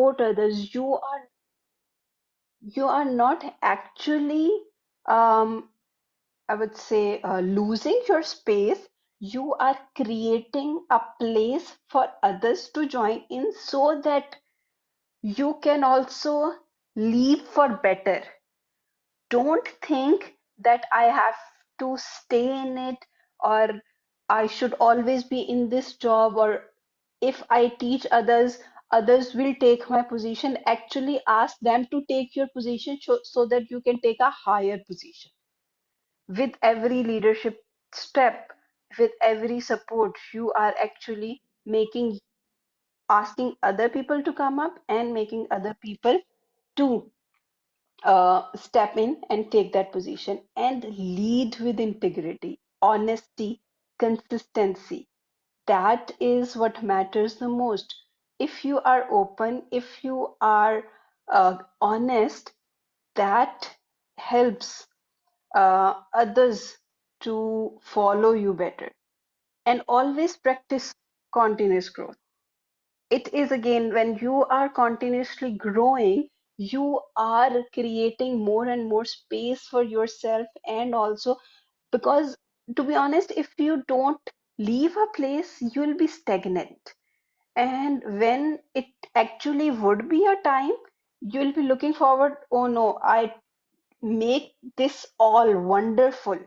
support others, you are not actually, um, I would say, losing your space. You are creating a place for others to join in so that you can also leave for better. Don't think that I have to stay in it, or I should always be in this job, or if I teach others, others will take my position. Actually, ask them to take your position so that you can take a higher position. With every leadership step, with every support, you are actually making, asking other people to come up and making other people to step in and take that position and lead with integrity, honesty, consistency. That is what matters the most. If you are open, if you are honest, that helps others to follow you better. And always practice continuous growth. It is again, when you are continuously growing, you are creating more and more space for yourself. And also, because to be honest, if you don't leave a place, you'll be stagnant. And when it actually would be a time, you'll be looking forward, oh no, I make this all wonderful,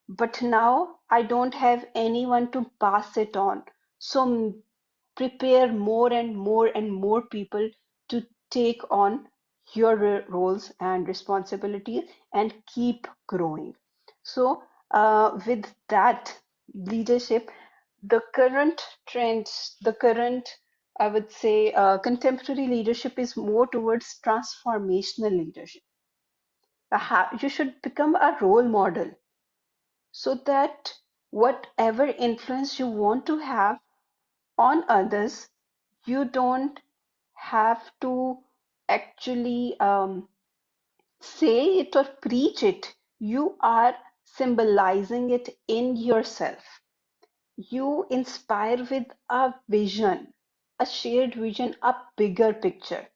but now I don't have anyone to pass it on. So prepare more and more and more people to take on your roles and responsibilities and keep growing. So, with that leadership, the current trends, the current, I would say, contemporary leadership is more towards transformational leadership. You should become a role model so that whatever influence you want to have on others, you don't have to actually say it or preach it. You are symbolizing it in yourself. You inspire with a vision, a shared vision, a bigger picture.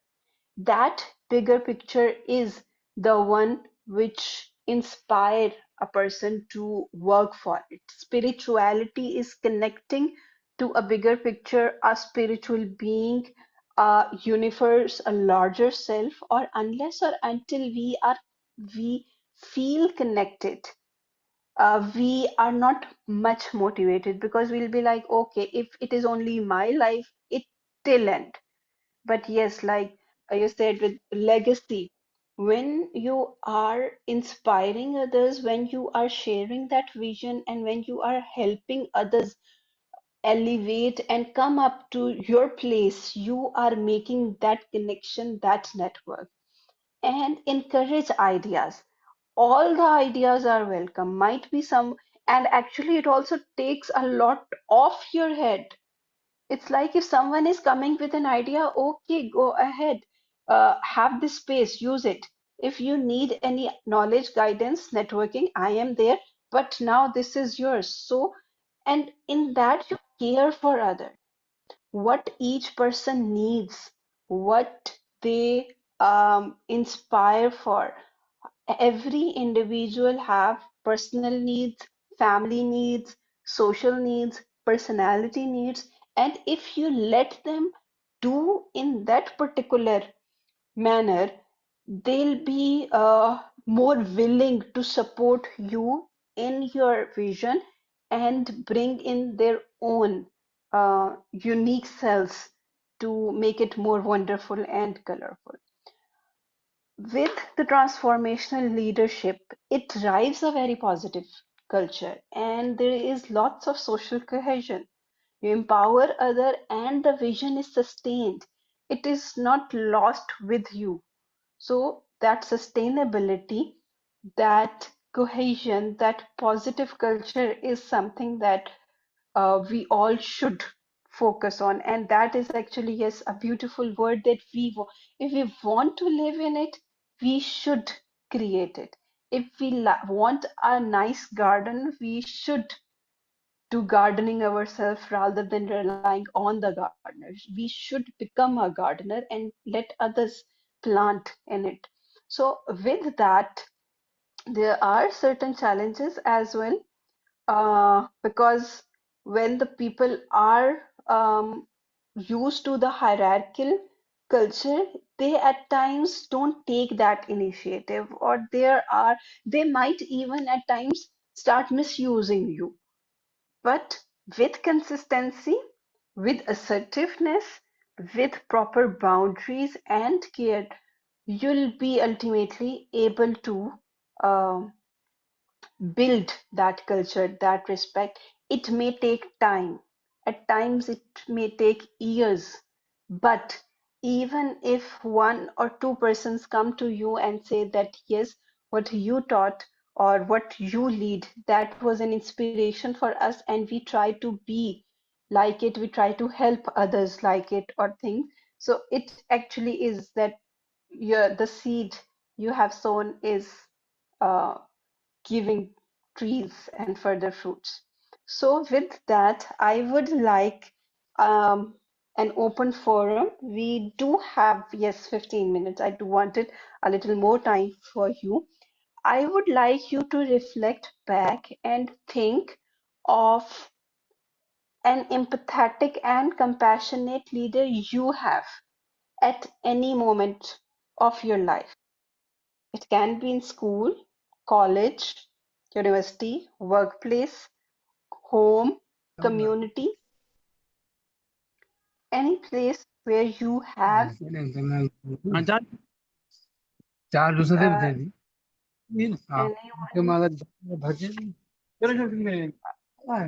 That bigger picture is the one which inspire a person to work for it. Spirituality is connecting to a bigger picture, a spiritual being, a universe, a larger self, or unless or until we feel connected, we are not much motivated, because we'll be like, okay, if it is only my life, it till end. But yes, like you said, with legacy, when you are inspiring others, when you are sharing that vision, and when you are helping others elevate and come up to your place, you are making that connection, that network, and encourage ideas. All the ideas are welcome. Might be some, and actually, it also takes a lot off your head. It's like if someone is coming with an idea, okay, go ahead, have this space, use it. If you need any knowledge, guidance, networking, I am there. But now this is yours. So, and in that, you care for others, what each person needs, what they inspire for. Every individual have personal needs, family needs, social needs, personality needs, and if you let them do in that particular manner, they'll be more willing to support you in your vision and bring in their own unique selves to make it more wonderful and colorful. With the transformational leadership, it drives a very positive culture, and there is lots of social cohesion. You empower other and the vision is sustained. It is not lost with you. So that sustainability, that cohesion, that positive culture is something that we all should focus on. And that is actually, yes, a beautiful word that if we want to live in it, we should create it. If we want a nice garden, we should do gardening ourselves rather than relying on the gardeners. We should become a gardener and let others plant in it. So with that, there are certain challenges as well, because when the people are used to the hierarchical culture, they at times don't take that initiative, or they might even at times start misusing you. But with consistency, with assertiveness, with proper boundaries and care, you'll be ultimately able to um, build that culture, that respect. It may take time. At times, it may take years. But even if one or two persons come to you and say that, yes, what you taught or what you lead, that was an inspiration for us, and we try to be like it, we try to help others like it or things. So it actually is that the seed you have sown is uh, giving trees and further fruits. So with that, I would like um, an open forum. We do have, yes, 15 minutes. I do wanted a little more time for you. I would like you to reflect back and think of an empathetic and compassionate leader you have at any moment of your life. It can be in school, college, university, workplace, home, community, any place where you have uh, anyone.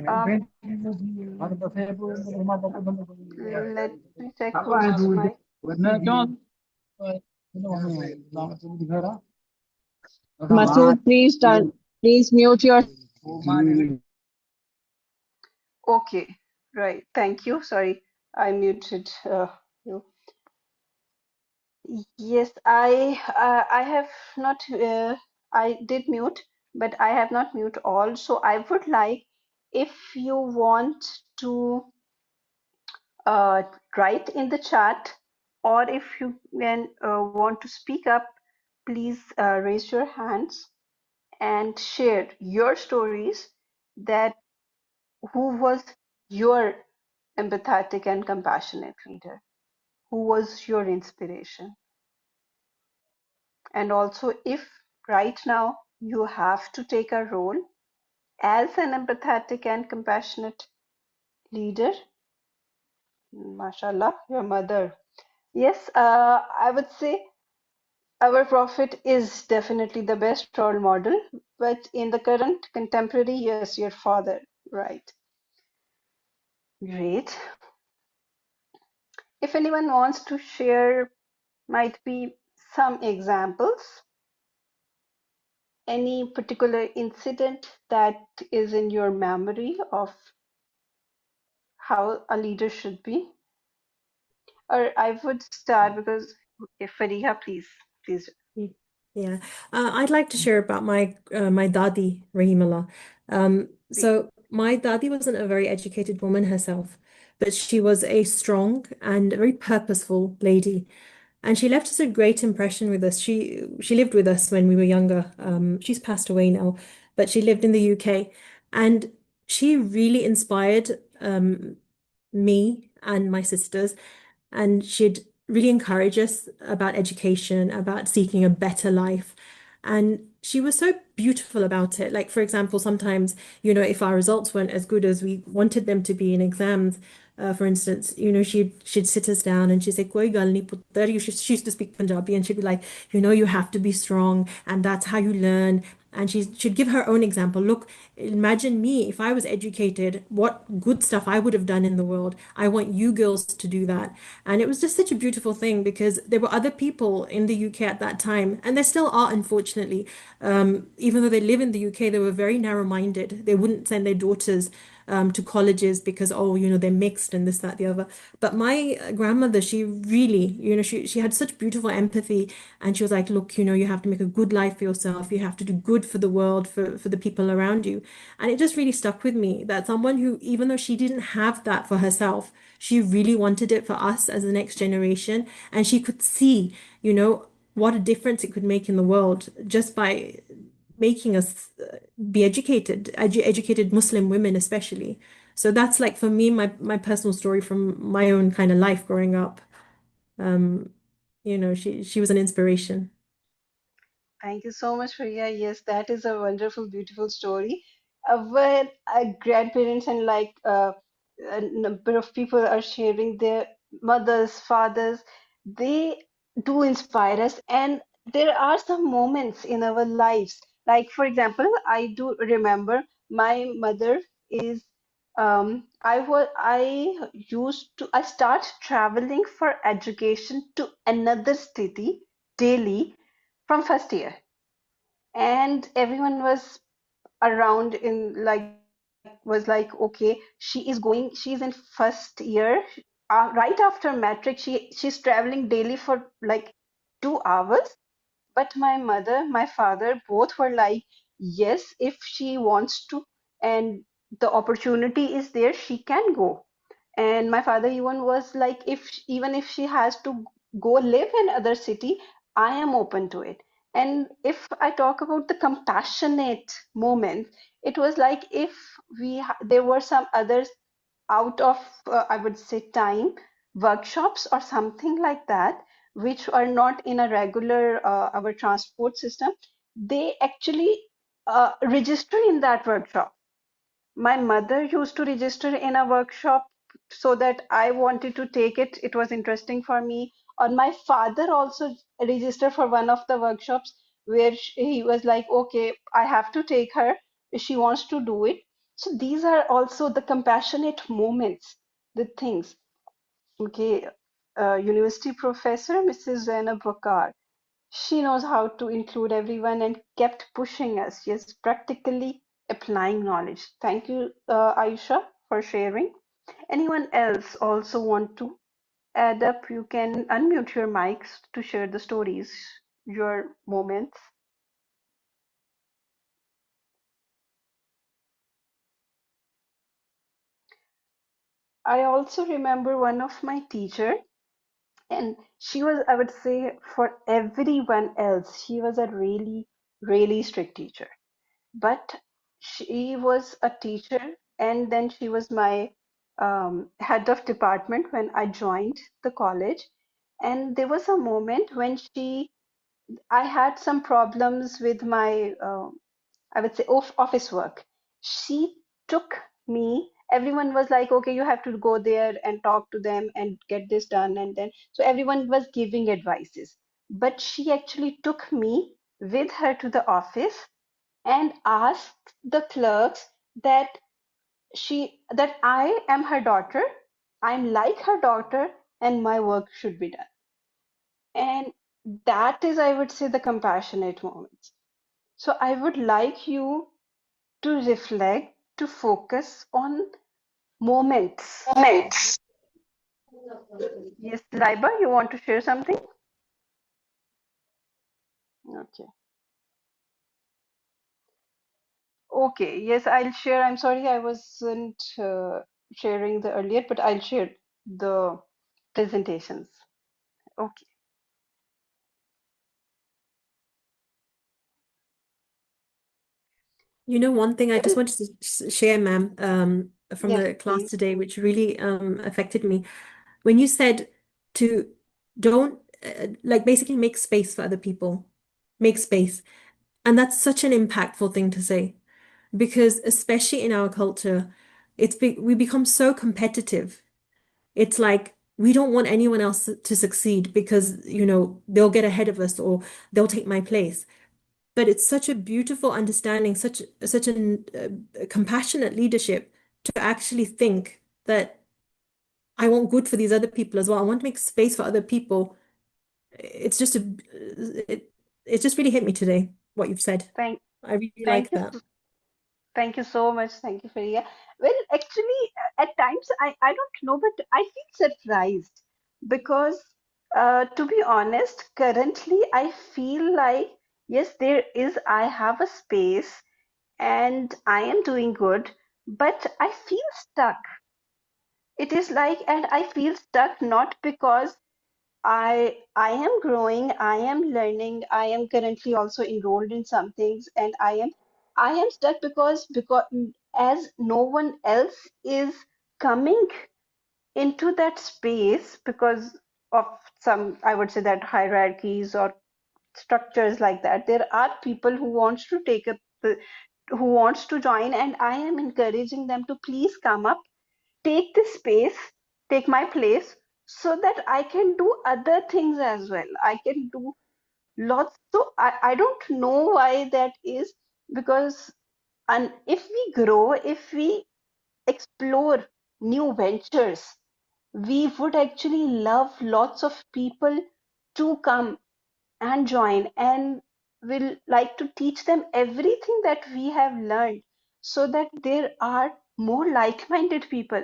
Um, Let me check who's my. Masood, please mute your. Okay, right. Thank you. Sorry, I muted you. Yes, I have not I did mute, but I have not mute all. So I would like, if you want to uh, write in the chat, or if you can want to speak up, please raise your hands and share your stories, that who was your empathetic and compassionate leader, who was your inspiration. And also, if right now you have to take a role as an empathetic and compassionate leader, mashallah, your mother. Yes, I would say our prophet is definitely the best role model, but in the current contemporary, yes, your father, right? Great. If anyone wants to share, might be some examples, any particular incident that is in your memory of how a leader should be? Or I would start because if Fariha, please. Yeah, I'd like to share about my dadi, Rahimullah. So my dadi wasn't a very educated woman herself, but she was a strong and very purposeful lady, and she left us a great impression with us. She lived with us when we were younger. She's passed away now, but she lived in the UK, and she really inspired me and my sisters, and she'd really encourage us about education, about seeking a better life. And she was so beautiful about it. Like, for example, sometimes, if our results weren't as good as we wanted them to be in exams, for instance, she'd sit us down and she'd say, "Koi gal nahi putter." She used to speak Punjabi, and she'd be like, you have to be strong, and that's how you learn. And she'd give her own example. Look, imagine me if I was educated, what good stuff I would have done in the world. I want you girls to do that. And it was just such a beautiful thing because there were other people in the UK at that time, and there still are, unfortunately. Even though they live in the UK, they were very narrow-minded. They wouldn't send their daughters to colleges because, oh, they're mixed and this, that, the other. But my grandmother, she really, she had such beautiful empathy, and she was like, look, you have to make a good life for yourself. You have to do good good for the world, for the people around you. And it just really stuck with me that someone who, even though she didn't have that for herself, she really wanted it for us as the next generation. And she could see, what a difference it could make in the world just by making us be educated Muslim women especially. So that's like for me my personal story from my own kind of life growing up. Um, she was an inspiration. Thank you so much, Priya. Yes, that is a wonderful, beautiful story. Where grandparents and a number of people are sharing their mothers, fathers, they do inspire us. And there are some moments in our lives. Like, for example, I do remember my mother is I start traveling for education to another city daily from first year, and everyone was around in like was like, okay, she's in first year, right after matric, she's traveling daily for like 2 hours. But my mother, my father, both were like, yes, if she wants to and the opportunity is there, she can go. And my father even was like, even if she has to go live in other city, I am open to it. And if I talk about the compassionate moment, it was like if there were some others out of I would say time workshops or something like that, which are not in a regular our transport system, they actually register in that workshop. My mother used to register in a workshop so that I wanted to take it. It was interesting for me. Or my father also registered for one of the workshops where he was like, okay, I have to take her. She wants to do it. So these are also the compassionate moments, the things. Okay, university professor, Mrs. Zainab Bakar. She knows how to include everyone and kept pushing us. Yes, practically applying knowledge. Thank you, Aisha, for sharing. Anyone else also want to add up? You can unmute your mics to share the stories, your moments. I also remember one of my teacher, and she was, I would say, for everyone else, she was a really, really strict teacher. But she was a teacher, and then she was my head of department when I joined the college. And there was a moment when I had some problems with my I would say office work. She took me. Everyone was like, okay, you have to go there and talk to them and get this done. And then, so everyone was giving advices. But she actually took me with her to the office and asked the clerks that that I am her daughter, I'm like her daughter, and my work should be done. And that is, I would say, the compassionate moments. So I would like you to reflect, to focus on moments. Moments. Yes, Laiba, you want to share something? Okay. Okay, yes, I'll share. I'm sorry I wasn't sharing the earlier, but I'll share the presentations. Okay. One thing I just wanted to share, ma'am, from Yes, the class please. today, which really affected me. When you said to don't like basically make space for other people, make space. And that's such an impactful thing to say because especially in our culture, we become so competitive. It's like we don't want anyone else to succeed because, they'll get ahead of us or they'll take my place. But it's such a beautiful understanding, such a compassionate leadership to actually think that I want good for these other people as well. I want to make space for other people. It's just it, it just really hit me today, what you've said. Thank, I really thank like you. that. Thank you so much. Thank you, Faria. Well, actually, at times I don't know, but I feel surprised because, to be honest, currently I feel like Yes, there is. I have a space and I am doing good, but I feel stuck. It is like, and I feel stuck not because I am growing, I am learning, I am currently also enrolled in some things, and I am stuck because as no one else is coming into that space because of some, I would say, that hierarchies or structures like that. There are people who wants to take up the who wants to join, and I am encouraging them to please come up, take this space, take my place, so that I can do other things as well. I can do lots. So I don't know why that is, because and if we grow, if we explore new ventures, we would actually love lots of people to come and join, and will like to teach them everything that we have learned, so that there are more like-minded people.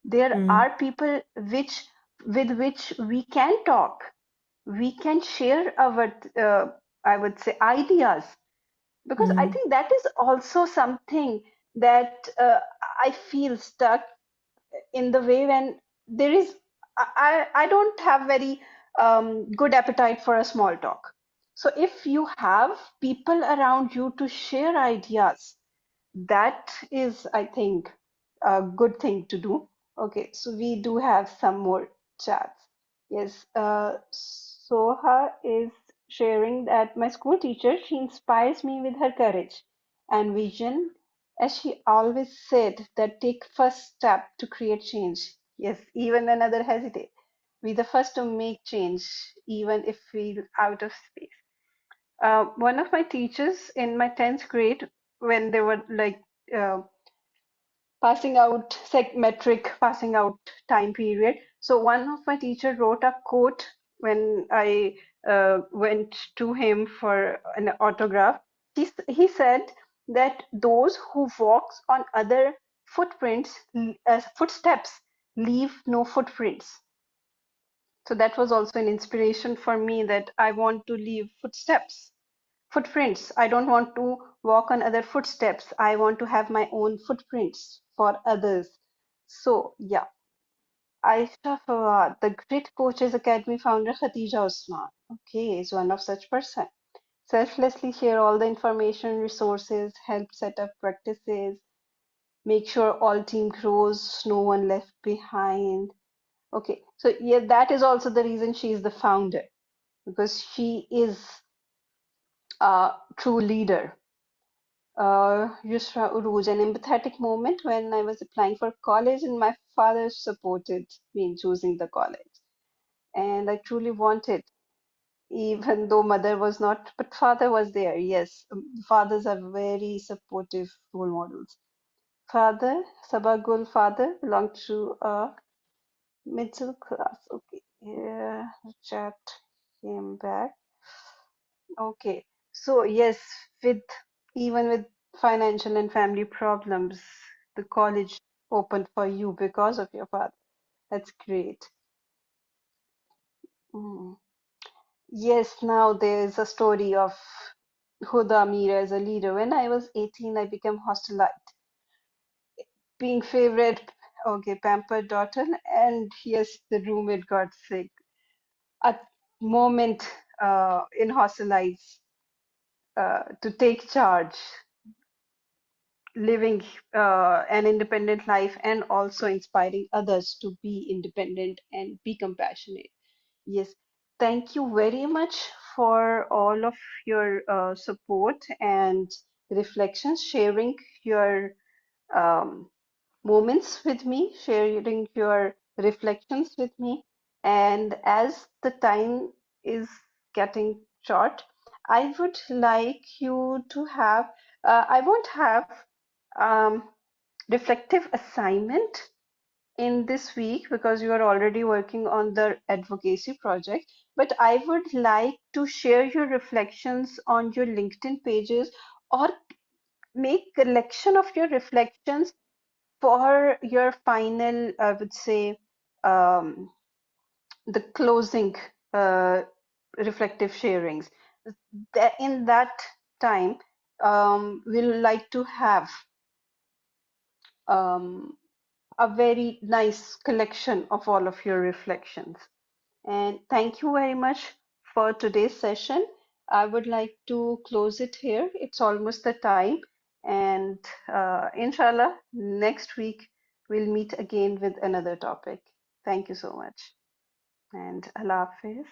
There Mm, are people with which we can talk, we can share our I would say ideas, because I mm, think that is also something that I feel stuck in the way when there is I don't have very good appetite for a small talk. So if you have people around you to share ideas, that is, I think, a good thing to do. Okay, so we do have some more chats. Yes, Soha is sharing that my school teacher, she inspires me with her courage and vision, as she always said that take first step to create change. Yes, even when others hesitate. We the first to make change, even if we out of space. One of my teachers in my 10th grade, when they were like uh, passing out metric passing out time period, so one of my teacher wrote a quote when I went to him for an autograph. He said that those who walks on other footsteps leave no footprints. So that was also an inspiration for me, that I want to leave footprints. I don't want to walk on other footsteps. I want to have my own footprints for others. So yeah, Aisha Fawad, the Grit Coaches Academy founder Khatija Usman. Okay, is one of such person. Selflessly share all the information, resources, help set up practices, make sure all team grows, no one left behind. Okay, so yeah, that is also the reason she is the founder, because she is a true leader. Yusra Uruj, an empathetic moment when I was applying for college and my father supported me in choosing the college. And I truly wanted, even though mother was not, but father was there. Yes, fathers are very supportive role models. Father, Sabagul father belonged to a middle class. Okay, yeah, chat came back. Okay, so yes, with even with financial and family problems, the college opened for you because of your father. That's great. Mm. Yes, now there is a story of Huda Amira as a leader. When I was 18, I became hostelite, being favorite, okay, pampered daughter, and yes, the roommate got sick. A moment in hostelites to take charge, living an independent life, and also inspiring others to be independent and be compassionate. Yes, thank you very much for all of your support and reflections, sharing your um, moments with me, sharing your reflections with me. And as the time is getting short, I would like you to have, I won't have um, reflective assignment in this week because you are already working on the advocacy project, but I would like to share your reflections on your LinkedIn pages, or make collection of your reflections for your final, I would say, um, the closing reflective sharings. in that time, we'll like to have um, a very nice collection of all of your reflections. And thank you very much for today's session. I would like to close it here. It's almost the time. And inshallah, next week we'll meet again with another topic. Thank you so much. And Allah Hafiz.